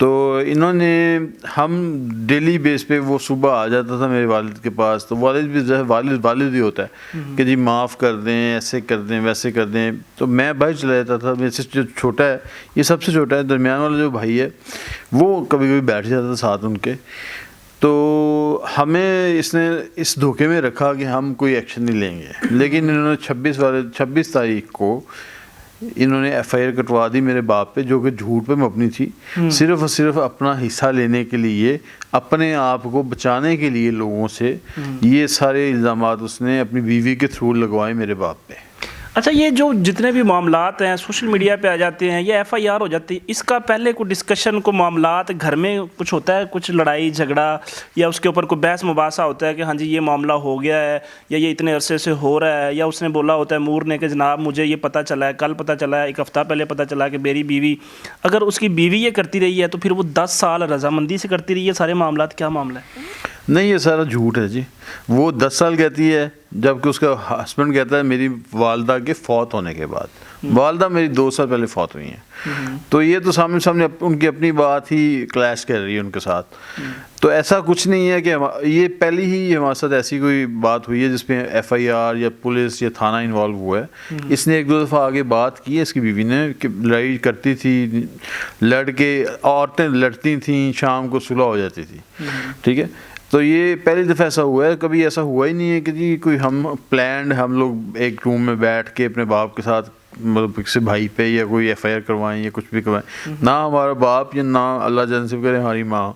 تو انہوں نے ہم ڈیلی بیس پہ وہ صبح آ جاتا تھا میرے والد کے پاس. تو والد بھی جو ہے والد ہی ہوتا ہے کہ جی معاف کر دیں, ایسے کر دیں, ویسے کر دیں. تو میں باہر چلا جاتا تھا. میرے سے جو چھوٹا ہے, یہ سب سے چھوٹا ہے, درمیان والا جو بھائی ہے وہ کبھی کبھی بیٹھ جاتا تھا ساتھ ان کے. تو ہمیں اس نے اس دھوکے میں رکھا کہ ہم کوئی ایکشن نہیں لیں گے. لیکن انہوں نے 26 تاریخ کو انہوں نے ایف آئی آر کٹوا دی میرے باپ پہ, جو کہ جھوٹ پہ مبنی تھی, صرف اور صرف اپنا حصہ لینے کے لیے, اپنے آپ کو بچانے کے لیے لوگوں سے. یہ سارے الزامات اس نے اپنی بیوی کے تھرو لگوائے میرے باپ پہ. اچھا, یہ جو جتنے بھی معاملات ہیں سوشل میڈیا پہ آ جاتے ہیں یا ایف آئی آر ہو جاتی ہے, اس کا پہلے کوئی ڈسکشن, کوئی معاملات گھر میں کچھ ہوتا ہے, کچھ لڑائی جھگڑا یا اس کے اوپر کوئی بحث مباحثہ ہوتا ہے کہ ہاں جی یہ معاملہ ہو گیا ہے یا یہ اتنے عرصے سے ہو رہا ہے, یا اس نے بولا ہوتا ہے مور نے کہ جناب مجھے یہ پتہ چلا ہے, کل پتہ چلا ہے, ایک ہفتہ پہلے پتہ چلا کہ میری بیوی, اگر اس کی بیوی یہ کرتی رہی ہے تو پھر وہ 10 سال رضامندی سے کرتی رہی ہے سارے معاملات, کیا معاملہ ہے؟ نہیں, یہ سارا جھوٹ ہے جی. وہ 10 سال کہتی ہے, جبکہ اس کا ہسبینڈ کہتا ہے میری والدہ کے فوت ہونے کے بعد. والدہ میری 2 سال پہلے فوت ہوئی ہیں. تو یہ تو سامنے ان کی اپنی بات ہی کلیش کر رہی ہے ان کے ساتھ. تو ایسا کچھ نہیں ہے کہ یہ پہلی ہی ہمارے ساتھ ایسی کوئی بات ہوئی ہے جس پہ ایف آئی آر یا پولیس یا تھانہ انوالو ہوا ہے. اس نے 1-2 دفعہ آگے بات کی ہے اس کی بیوی نے کہ لڑائی کرتی تھی, لڑ کے عورتیں لڑتی تھیں, شام کو صلح ہو جاتی تھی. ٹھیک ہے, تو یہ پہلی دفعہ ایسا ہوا ہے. کبھی ایسا ہوا ہی نہیں ہے کہ جی کوئی ہم پلانڈ ہم لوگ ایک روم میں بیٹھ کے اپنے باپ کے ساتھ مطلب کسی بھائی پہ یا کوئی ایف آئی آر کروائیں یا کچھ بھی کروائیں. نہ ہمارا باپ یا نہ اللہ جنسب کرے ہماری ماں,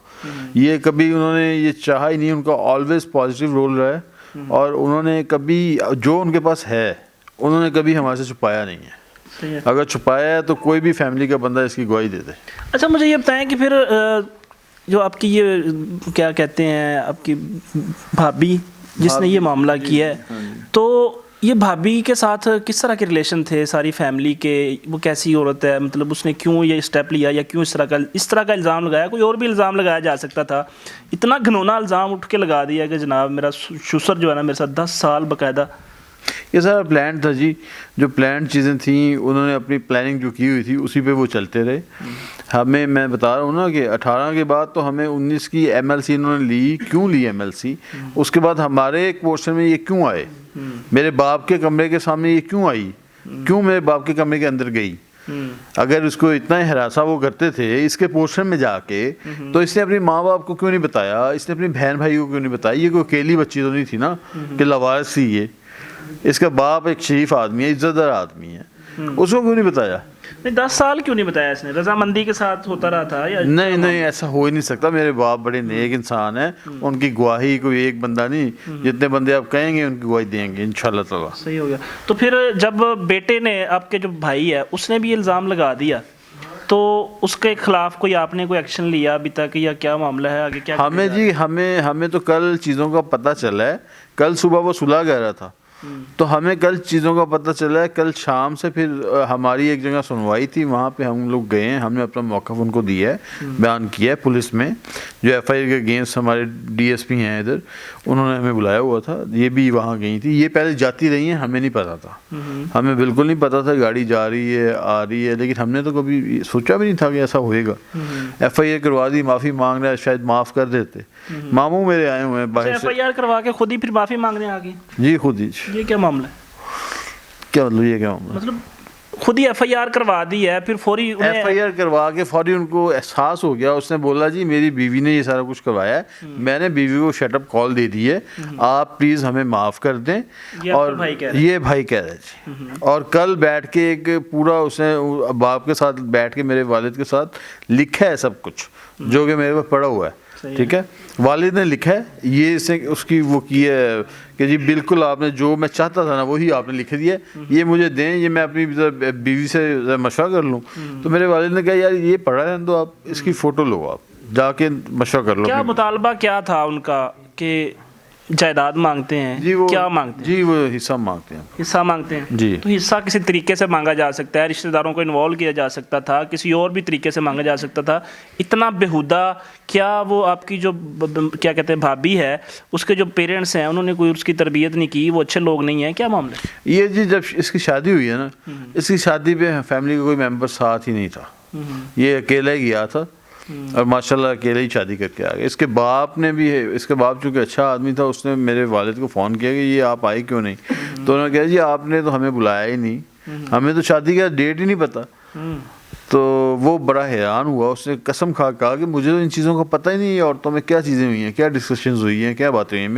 یہ کبھی انہوں نے یہ چاہا ہی نہیں. ان کا آلویز پازیٹیو رول رہا ہے, اور انہوں نے کبھی جو ان کے پاس ہے انہوں نے کبھی ہمارے سے چھپایا نہیں ہے. اگر چھپایا ہے تو کوئی بھی فیملی کا بندہ اس کی گواہی دے دے. اچھا, مجھے یہ بتائیں کہ پھر جو آپ کی یہ کیا کہتے ہیں آپ کی بھابھی جس نے یہ معاملہ کیا ہے, تو یہ بھابھی کے ساتھ کس طرح کے ریلیشن تھے ساری فیملی کے؟ وہ کیسی عورت ہے, مطلب اس نے کیوں یہ اسٹیپ لیا یا کیوں اس طرح کا الزام لگایا؟ کوئی اور بھی الزام لگایا جا سکتا تھا, اتنا گھنونا الزام اٹھ کے لگا دیا کہ جناب میرا شوسر جو ہے نا میرے ساتھ 10 سال باقاعدہ. یہ سارا پلان تھا جی. جو پلان چیزیں تھیں انہوں نے اپنی پلاننگ جو کی ہوئی تھی اسی پہ وہ چلتے رہے. ہمیں میں بتا رہا ہوں نا کہ 18 کے بعد تو ہمیں 19 کی ایم ایل سی انہوں نے لی. کیوں لی ایم ایل سی؟ اس کے بعد ہمارے ایک پورشن میں یہ کیوں آئے, میرے باپ کے کمرے کے سامنے یہ کیوں آئی, کیوں میرے باپ کے کمرے کے اندر گئی؟ اگر اس کو اتنا ہراساں وہ کرتے تھے اس کے پورشن میں جا کے, تو اس نے اپنی ماں باپ کو کیوں نہیں بتایا, اس نے اپنی بہن بھائی کو کیوں نہیں بتایا؟ یہ کوئی اکیلی بچی تو نہیں تھی نا کہ لوارث تھی. یہ اس کا باپ ایک شریف آدمی ہے, عزت دار آدمی ہے, اس کو کیوں نہیں بتایا؟ نہیں 10 سال کیوں نہیں بتایا اس نے؟ رضامندی کے ساتھ ہوتا رہا تھا یا نہیں ایسا ہو ہی نہیں سکتا. میرے باپ بڑے نیک انسان ہیں, ان کی گواہی کوئی ایک بندہ نہیں, جتنے بندے آپ کہیں گے ان کی گواہی دیں گے انشاءاللہ تعالیٰ. صحیح ہو گیا. تو پھر جب بیٹے نے آپ کے جو بھائی ہے اس نے بھی الزام لگا دیا تو اس کے خلاف کوئی آپ نے کوئی ایکشن لیا ابھی تک یا کیا معاملہ ہے آگے کیا؟ ہمیں جی ہمیں تو کل چیزوں کا پتہ چلا ہے. کل صبح وہ صلح کہہ رہا تھا, تو ہمیں کل چیزوں کا پتہ چلا ہے. کل شام سے پھر ہماری ایک جگہ سنوائی تھی, وہاں پہ ہم لوگ گئے ہیں, ہم نے اپنا موقف ان کو دیا ہے, بیان کیا ہے پولیس میں. جو ایف آئی آر کے اگینسٹ ہمارے ڈی ایس پی ہیں ادھر, انہوں نے ہمیں بلایا ہوا تھا. یہ بھی وہاں گئی تھی, یہ پہلے جاتی رہی ہیں, ہمیں نہیں پتا تھا, ہمیں بالکل نہیں پتا تھا گاڑی جا رہی ہے آ رہی ہے. لیکن ہم نے تو کبھی سوچا بھی نہیں تھا کہ ایسا ہوئے گا. ایف آئی آر کروا دی, معافی مانگ رہا ہے, شاید معاف کر دیتے. ماموں میرے آئے ہوئے ہیں باہر سے. ایف آئی آر کروا کے خود ہی پھر معافی مانگنے آ گئی؟ جی خود ہی. یہ کیا معاملہ ہے؟ کیا مطلب یہ کیا معاملہ؟ مطلب خود ہی ایف آئی آر کروا دی ہے, پھر فوری ایف آئی آر کروا کے فوری ان کو احساس ہو گیا. اس نے بولا جی میری بیوی نے یہ سارا کچھ کروایا ہے, میں نے بیوی کو شٹ اپ کال دے دی ہے, آپ پلیز ہمیں معاف کر دیں. اور یہ بھائی کہہ رہے جی. اور کل بیٹھ کے ایک پورا اس نے باپ کے ساتھ بیٹھ کے میرے والد کے ساتھ لکھا ہے سب کچھ جو کہ میرے پاس پڑا ہوا ہے. ٹھیک ہے, والد نے لکھا ہے, یہ اس کی وہ کی ہے کہ جی بالکل آپ نے جو میں چاہتا تھا نا وہی آپ نے لکھ دیا, یہ مجھے دیں, یہ میں اپنی بیوی سے مشورہ کر لوں. تو میرے والد نے کہا یار یہ پڑھا ہے تو آپ اس کی فوٹو لو, آپ جا کے مشورہ کر لو. کیا مطالبہ کیا تھا ان کا کہ جائیداد مانگتے ہیں؟ جی وہ کیا مانگتے ہیں؟ جی وہ حصہ مانگتے ہیں. حصہ مانگتے ہیں جی. تو حصہ کسی طریقے سے مانگا جا سکتا ہے, رشتہ داروں کو انوالو کیا جا سکتا تھا, کسی اور بھی طریقے سے مانگا جا سکتا تھا. اتنا بیہودہ کیا وہ آپ کی جو کیا کہتے ہیں بھابھی ہے, اس کے جو پیرنٹس ہیں انہوں نے کوئی اس کی تربیت نہیں کی, وہ اچھے لوگ نہیں ہیں, کیا معاملہ ہے؟ یہ جی جب اس کی شادی ہوئی ہے نا, اس کی شادی پہ فیملی کا کوئی ممبر ساتھ ہی نہیں تھا, یہ اکیلا ہی گیا تھا. اور ماشاءاللہ اکیلے ہی شادی کر کے آ گئے. اس کے باپ نے بھی اس کے باپ چونکہ اچھا آدمی تھا, اس نے میرے والد کو فون کیا کہ یہ آپ آئے کیوں نہیں, تو انہوں نے کہا جی آپ نے تو ہمیں بلایا ہی نہیں, ہمیں تو شادی کا ڈیٹ ہی نہیں پتا. تو وہ بڑا حیران ہوا, اس نے قسم کھا کہا کہ مجھے تو ان چیزوں کا پتہ ہی نہیں ہے, عورتوں میں کیا چیزیں ہوئی ہیں, کیا ڈسکشنز ہوئی ہیں, کیا باتیں ہوئی ہیں.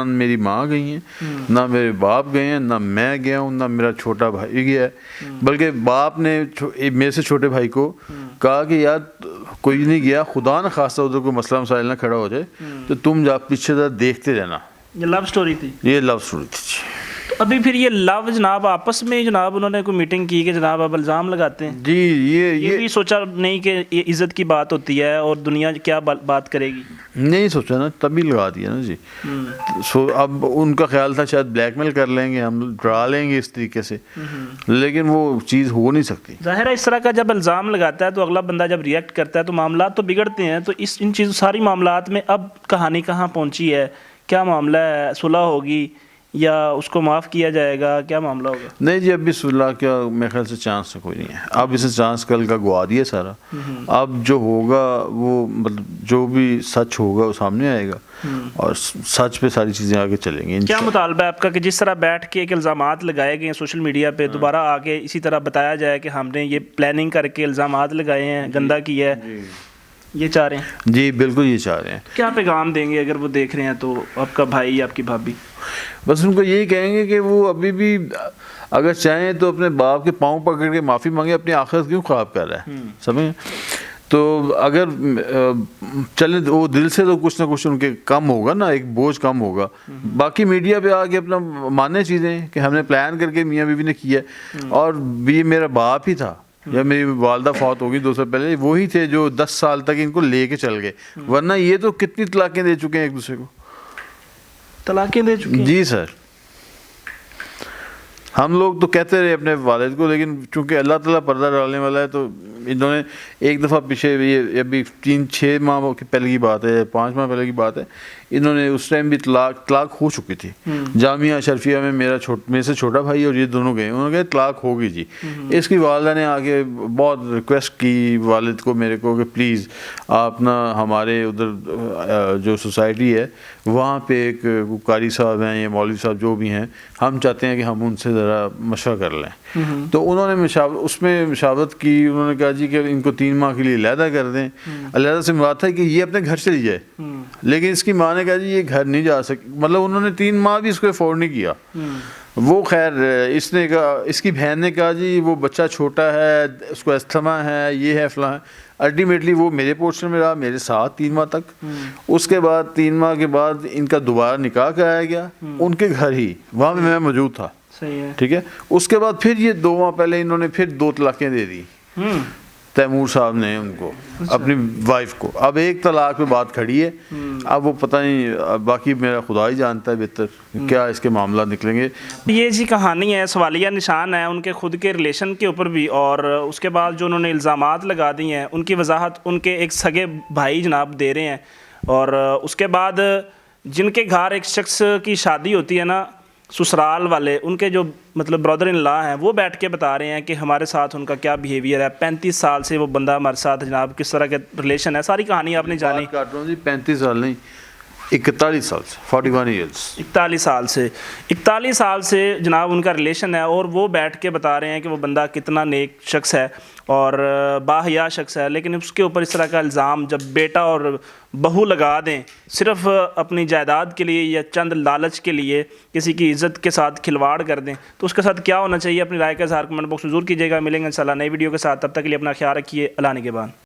میری ماں گئی ہیں, نہ میرے باپ گئے ہیں, نہ میں گیا ہوں, نہ میرا چھوٹا بھائی گیا ہے. بلکہ باپ نے میرے سے چھوٹے بھائی کو کہا کہ یار کوئی نہیں گیا, خدا نہ خاصہ ادھر کوئی مسئلہ مسائل نہ کھڑا ہو جائے تو تم جا پیچھے ذرا دیکھتے رہنا. یہ لو سٹوری تھی. یہ لو سٹوری تھی. ابھی پھر یہ لو جناب آپس میں جناب انہوں نے کوئی میٹنگ کی کہ جناب اب الزام لگاتے ہیں. جی یہ بھی سوچا نہیں کہ یہ عزت کی بات ہوتی ہے اور دنیا کیا بات کرے گی, نہیں سوچا نا, تبھی لگا دیا نا جی. سو اب ان کا خیال تھا شاید بلیک میل کر لیں گے, ہم ڈرا لیں گے اس طریقے سے, لیکن وہ چیز ہو نہیں سکتی. ظاہر ہے اس طرح کا جب الزام لگاتا ہے تو اگلا بندہ جب ریئیکٹ کرتا ہے تو معاملات تو بگڑتے ہیں. تو ان چیزوں ساری معاملات میں اب کہانی کہاں پہنچی ہے, کیا معاملہ ہے, صلح ہوگی یا اس کو معاف کیا جائے گا, کیا معاملہ ہوگا؟ نہیں جی ابھی صلح کیا میرے خیال سے چانس کوئی نہیں ہے. اب اسے چانس کل کا گوا دیا سارا. اب جو ہوگا وہ مطلب جو بھی سچ ہوگا وہ سامنے آئے گا اور سچ پہ ساری چیزیں آگے چلیں گی. کیا مطالبہ ہے آپ کا کہ جس طرح بیٹھ کے ایک الزامات لگائے گئے ہیں سوشل میڈیا پہ, دوبارہ آگے اسی طرح بتایا جائے کہ ہم نے یہ پلاننگ کر کے الزامات لگائے ہیں, گندہ کیا ہے, یہ چاہ رہے ہیں؟ جی بالکل یہ چاہ رہے ہیں. کیا پیغام دیں گے اگر وہ دیکھ رہے ہیں تو آپ کا بھائی یا آپ کی بھابھی؟ بس ان کو یہی کہیں گے کہ وہ ابھی بھی اگر چاہیں تو اپنے باپ کے پاؤں پکڑ کے معافی مانگے, اپنی آخرت کیوں خراب کر رہا ہے, سمجھیں. تو اگر چلیں وہ دل سے تو کچھ نہ کچھ ان کے کم ہوگا نا, ایک بوجھ کم ہوگا. باقی میڈیا پہ آ کے اپنا ماننے چیزیں کہ ہم نے پلان کر کے میاں بیوی نے کیا ہے, اور یہ میرا باپ ہی تھا یا میری والدہ فوت ہوگی 2 سال پہلے, وہی تھے جو 10 سال تک ان کو لے کے چل گئے, ورنہ یہ تو کتنی طلاقیں دے چکے ہیں ایک دوسرے کو. طلاقیں دے چکے ہیں؟ جی سر. ہم لوگ تو کہتے رہے اپنے والد کو, لیکن چونکہ اللہ تعالیٰ پردہ ڈالنے والا ہے تو انہوں نے ایک دفعہ پیچھے, یہ ابھی 3-6 ماہ پہلے کی بات ہے, 5 ماہ پہلے کی بات ہے, انہوں نے اس ٹائم بھی طلاق ہو چکی تھی. جامعہ اشرفیہ میں میرے سے چھوٹا بھائی اور یہ دونوں گئے, انہوں نے کہا طلاق ہوگی جی. اس کی والدہ نے آگے بہت ریکویسٹ کی والد کو, میرے کو, کہ پلیز آپ نا ہمارے ادھر جو سوسائٹی ہے وہاں پہ ایک قاری صاحب ہیں یا مولوی صاحب جو بھی ہیں, ہم چاہتے ہیں کہ ہم ان سے ذرا مشورہ کر لیں. تو انہوں نے اس میں مشاورت کی. انہوں نے کہا جی کہ ان کو 3 ماہ کے لیے علیحدہ کر دیں. علیحدہ سے مراد تھا کہ یہ اپنے گھر چلی جائے, لیکن اس کی ماں نے کہا جی یہ گھر نہیں جا سکتی, مطلب انہوں نے 3 ماہ بھی اس کو افورڈ نہیں کیا. وہ خیر اس نے کہا, اس کی بہن نے کہا جی وہ بچہ چھوٹا ہے, اس کو استھما ہے, یہ ہے فلاں ہے. الٹیمیٹلی وہ میرے پورشن میں رہا, میرے ساتھ 3 ماہ تک. اس کے بعد 3 ماہ کے بعد ان کا دوبارہ نکاح کرایا گیا ان کے گھر ہی, وہاں پہ میں موجود تھا. ٹھیک ہے. اس کے بعد پھر یہ 2 ماہ پہلے انہوں نے پھر 2 طلاقیں دے دی تیمور صاحب نے ان کو, اپنی وائف کو. اب 1 طلاق پہ بات کھڑی ہے. اب وہ پتہ نہیں, باقی میرا خدا ہی جانتا ہے بہتر کیا اس کے معاملات نکلیں گے. یہ جی کہانی ہے, سوالیہ نشان ہے ان کے خود کے ریلیشن کے اوپر بھی, اور اس کے بعد جو انہوں نے الزامات لگا دی ہیں ان کی وضاحت ان کے ایک سگے بھائی جناب دے رہے ہیں. اور اس کے بعد جن کے گھر ایک شخص کی شادی ہوتی ہے نا, سسرال والے, ان کے جو مطلب برادر ان لا ہیں, وہ بیٹھ کے بتا رہے ہیں کہ ہمارے ساتھ ان کا کیا بیہیویئر ہے. 35 سال سے وہ بندہ ہمارے ساتھ جناب کس طرح کے ریلیشن ہے, ساری کہانی آپ نے جانی. کاٹ رہا ہوں جی, 35 سال نہیں, 41 سال سے, 41 ایئرس. 41 سال سے جناب ان کا ریلیشن ہے, اور وہ بیٹھ کے بتا رہے ہیں کہ وہ بندہ کتنا نیک شخص ہے اور باحیا شخص ہے. لیکن اس کے اوپر اس طرح کا الزام جب بیٹا اور بہو لگا دیں صرف اپنی جائیداد کے لیے یا چند لالچ کے لیے, کسی کی عزت کے ساتھ کھلواڑ کر دیں, تو اس کے ساتھ کیا ہونا چاہیے؟ اپنی رائے کا اظہار کمنٹ باکس میں ضرور کیجیے گا. ملیں گے انشاءاللہ نئی ویڈیو کے ساتھ, تب تک کے لیے اپنا خیال رکھیے. اللہ نگہبان.